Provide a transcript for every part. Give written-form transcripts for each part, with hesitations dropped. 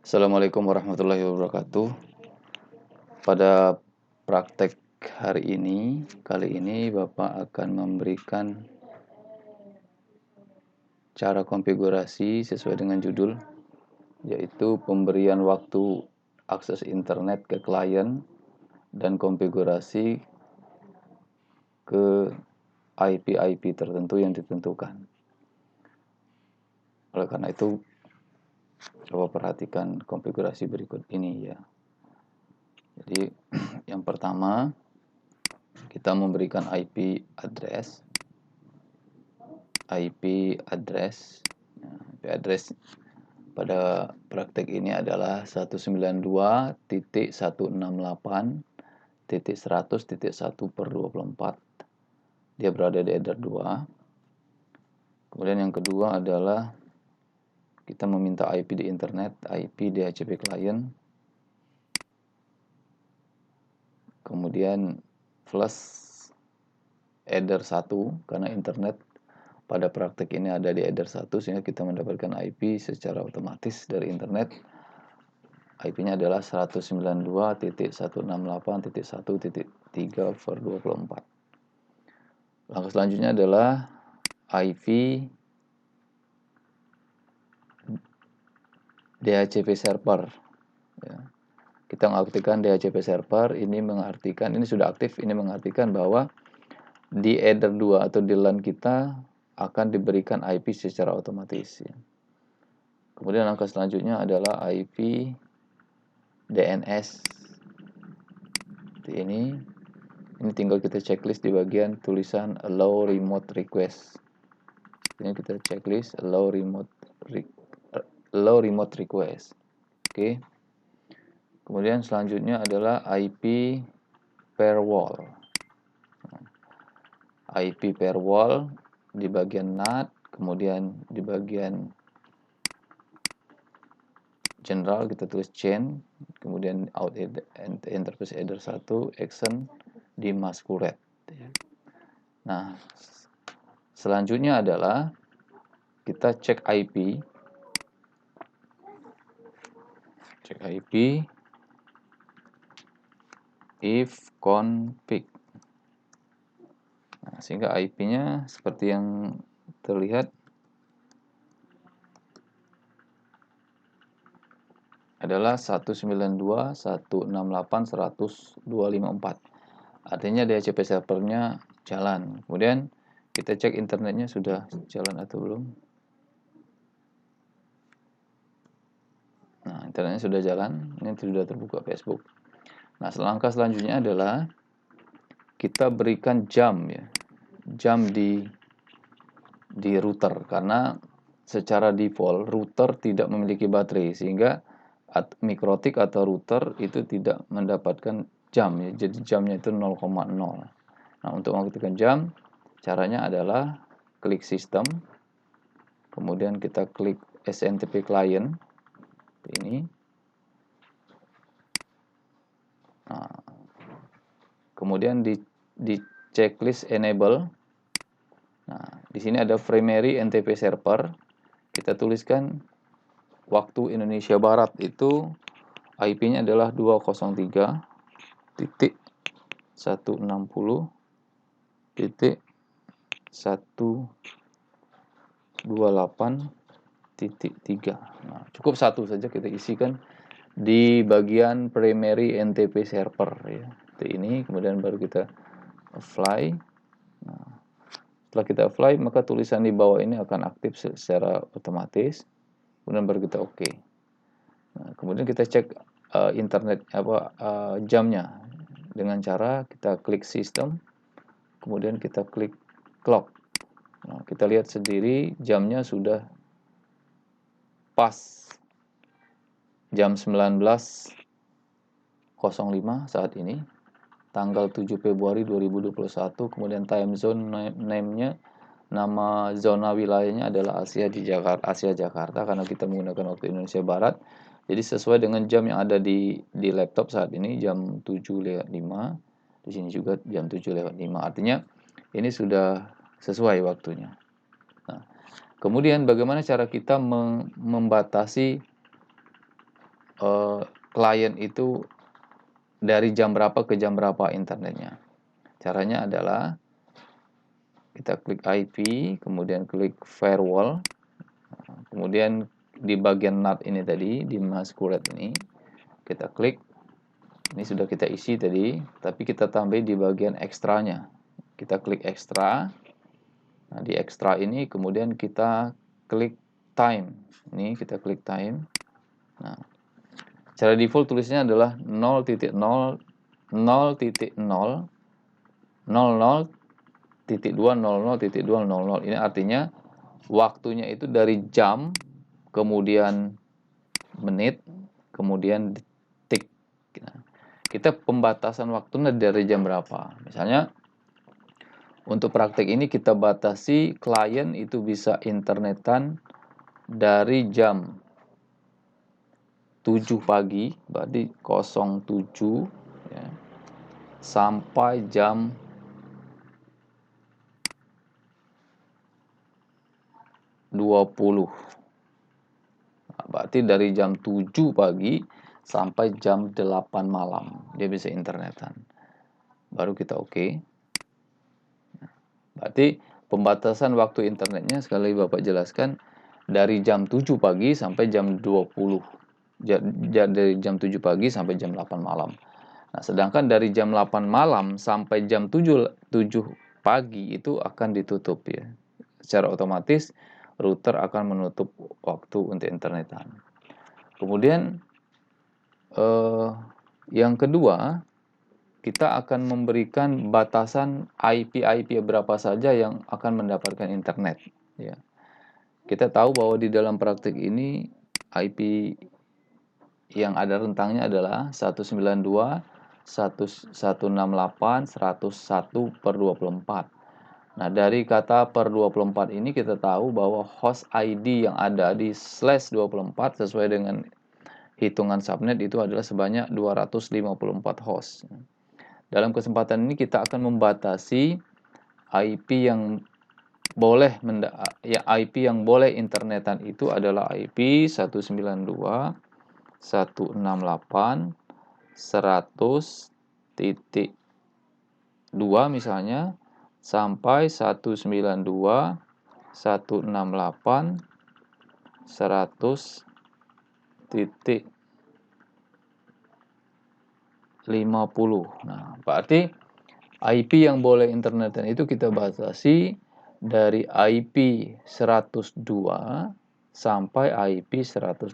Assalamualaikum warahmatullahi wabarakatuh. Pada praktek kali ini Bapak akan memberikan cara konfigurasi sesuai dengan judul, yaitu pemberian waktu akses internet ke klien dan konfigurasi ke IP tertentu yang ditentukan. Oleh karena itu, coba perhatikan konfigurasi berikut ini ya. Jadi yang pertama, kita memberikan IP address. IP address pada praktek ini adalah 192.168.100.1/24. Dia berada di header 2. Kemudian yang kedua adalah kita meminta IP di internet, IP DHCP client. Kemudian plus header 1 karena internet pada praktek ini ada di header 1 sehingga kita mendapatkan IP secara otomatis dari internet. IP-nya adalah 192.168.1.3/24. Langkah selanjutnya adalah IP DHCP server. Ya. Kita mengaktifkan DHCP server, ini sudah aktif, ini mengartikan bahwa di header 2 atau di LAN kita akan diberikan IP secara otomatis. Ya. Kemudian langkah selanjutnya adalah IP DNS. Ini tinggal kita checklist di bagian tulisan allow remote request. Ini kita checklist allow remote request. Oke. Kemudian selanjutnya adalah IP firewall. IP firewall di bagian NAT, kemudian di bagian general kita tulis chain, kemudian out interface header 1 action di masquerade. Nah, selanjutnya adalah kita cek IP if config. Nah, sehingga IP-nya seperti yang terlihat adalah 192.168.100.254. Artinya DHCP servernya jalan. Kemudian kita cek internetnya sudah jalan atau belum. Nah, internetnya sudah jalan. Ini sudah terbuka Facebook. Nah, langkah selanjutnya adalah kita berikan jam ya. Jam di router, karena secara default router tidak memiliki baterai sehingga mikrotik atau router itu tidak mendapatkan jam ya. Jadi jamnya itu 0,0. Nah, untuk mengaktifkan jam caranya adalah klik sistem, kemudian kita klik SNTP client ini. Nah, kemudian di checklist enable. Nah, di sini ada primary NTP server. Kita tuliskan waktu Indonesia Barat itu IP-nya adalah 203.160.128.3. Nah, cukup satu saja kita isikan di bagian primary NTP server ya. Ini kemudian baru kita apply. Nah, setelah kita apply, maka tulisan di bawah ini akan aktif secara otomatis. Kemudian baru kita oke. Nah, kemudian kita cek internet jamnya dengan cara kita klik sistem, kemudian kita klik clock. Nah, kita lihat sendiri jamnya sudah pas jam 19.05 saat ini. Tanggal 7 Februari 2021, kemudian time zone name-nya, nama zona wilayahnya adalah Asia Jakarta karena kita menggunakan waktu Indonesia Barat. Jadi sesuai dengan jam yang ada di laptop saat ini jam 7.05. Di sini juga jam 7.05. Artinya ini sudah sesuai waktunya. Nah, Kemudian bagaimana cara kita membatasi klien itu dari jam berapa ke jam berapa internetnya. Caranya adalah kita klik IP, kemudian klik firewall, kemudian di bagian NAT ini tadi, di masquerade ini, kita klik. Ini sudah kita isi tadi, tapi kita tambah di bagian ekstranya. Kita klik ekstra. Nah, di ekstra ini kemudian kita klik time. Ini kita klik time. Nah, secara default tulisnya adalah 0.0 0.0 00.200.200. Ini artinya waktunya itu dari jam, kemudian menit, kemudian detik. Kita pembatasan waktunya dari jam berapa. Misalnya untuk praktek ini kita batasi klien itu bisa internetan dari jam 7 pagi, berarti 07 ya, sampai jam 20. Nah, berarti dari jam 7 pagi sampai jam 8 malam dia bisa internetan. Baru kita oke. Berarti pembatasan waktu internetnya sekali Bapak jelaskan dari jam 7 pagi sampai jam 20. Dari jam 7 pagi sampai jam 8 malam. Nah, sedangkan dari jam 8 malam sampai jam 7 pagi itu akan ditutup ya. Secara otomatis router akan menutup waktu untuk internetan. Kemudian yang kedua, kita akan memberikan batasan IP berapa saja yang akan mendapatkan internet ya. Kita tahu bahwa di dalam praktik ini IP yang ada rentangnya adalah 192.168.101/24. Nah, dari kata per 24 ini kita tahu bahwa host ID yang ada di /24 sesuai dengan hitungan subnet itu adalah sebanyak 254 host. Dalam kesempatan ini kita akan membatasi IP yang boleh internetan itu adalah IP 192.168.100.2 misalnya sampai 192.168.100.50. Nah, berarti IP yang boleh internetan itu kita batasi dari IP 102 sampai IP 150.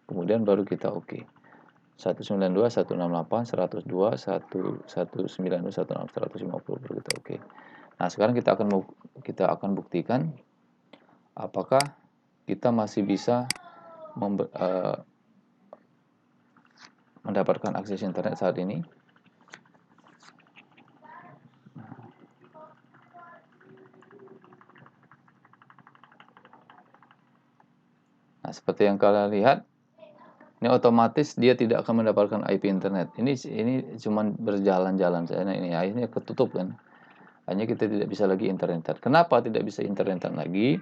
Kemudian baru kita oke. 192, 168, 102, 192, 150 baru kita oke. Nah, sekarang kita akan buktikan apakah kita masih bisa mendapatkan akses internet saat ini. Nah, seperti yang kalian lihat, ini otomatis dia tidak akan mendapatkan IP internet. Ini cuma berjalan-jalan saja. Nah, ini akhirnya ketutup kan. Hanya kita tidak bisa lagi internetan. Kenapa tidak bisa internetan lagi?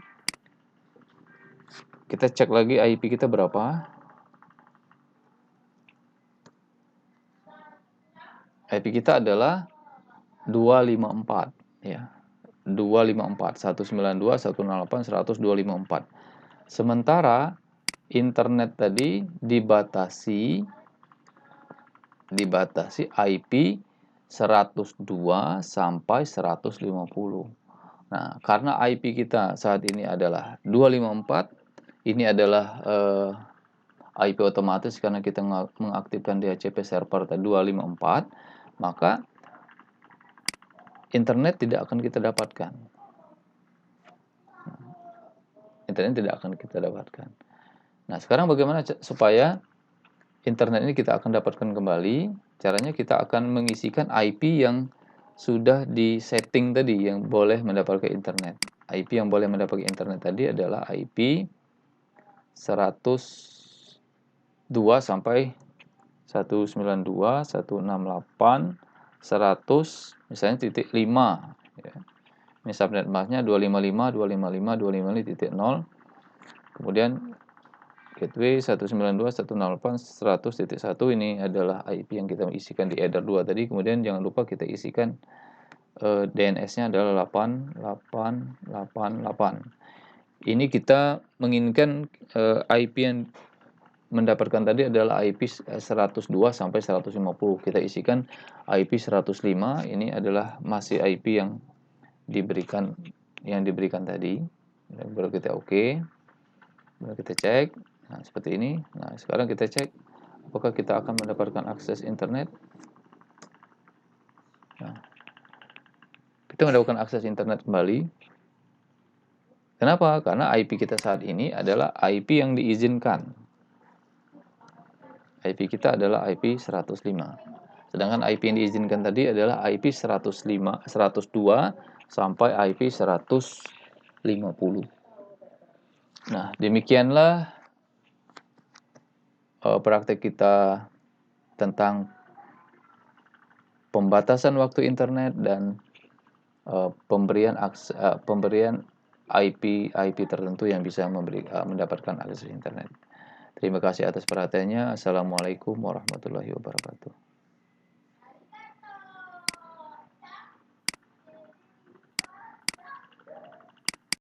Kita cek lagi IP kita berapa. IP kita adalah 254 ya. 254 192 108 100 254. Sementara internet tadi dibatasi IP 102 sampai 150. Nah, karena IP kita saat ini adalah 254, ini adalah IP otomatis karena kita mengaktifkan DHCP server tadi 254, maka internet tidak akan kita dapatkan. Nah, sekarang bagaimana supaya internet ini kita akan dapatkan kembali? Caranya kita akan mengisikan IP yang sudah disetting tadi yang boleh mendapatkan internet. IP yang boleh mendapatkan internet tadi adalah IP 102 sampai 192, 168, 100 misalnya .5 ya. Ini subnet masknya 255.255.255.0. Kemudian gateway 192.168.100.1 ini adalah IP yang kita isikan di header 2 tadi. Kemudian jangan lupa kita isikan DNS-nya adalah 8888. Ini kita menginginkan IP yang mendapatkan tadi adalah IP 102 sampai 150. Kita isikan IP 105. Ini adalah masih IP yang diberikan tadi. Baru kita oke. Baru kita cek. Nah, seperti ini. Nah, sekarang kita cek apakah kita akan mendapatkan akses internet. Nah, kita mendapatkan akses internet kembali. Kenapa? Karena IP kita saat ini adalah IP yang diizinkan. IP kita adalah IP 105. Sedangkan IP yang diizinkan tadi adalah IP 102 sampai IP 150. Nah, demikianlah praktek kita tentang pembatasan waktu internet dan pemberian IP tertentu yang bisa mendapatkan akses internet. Terima kasih atas perhatiannya. Assalamualaikum warahmatullahi wabarakatuh.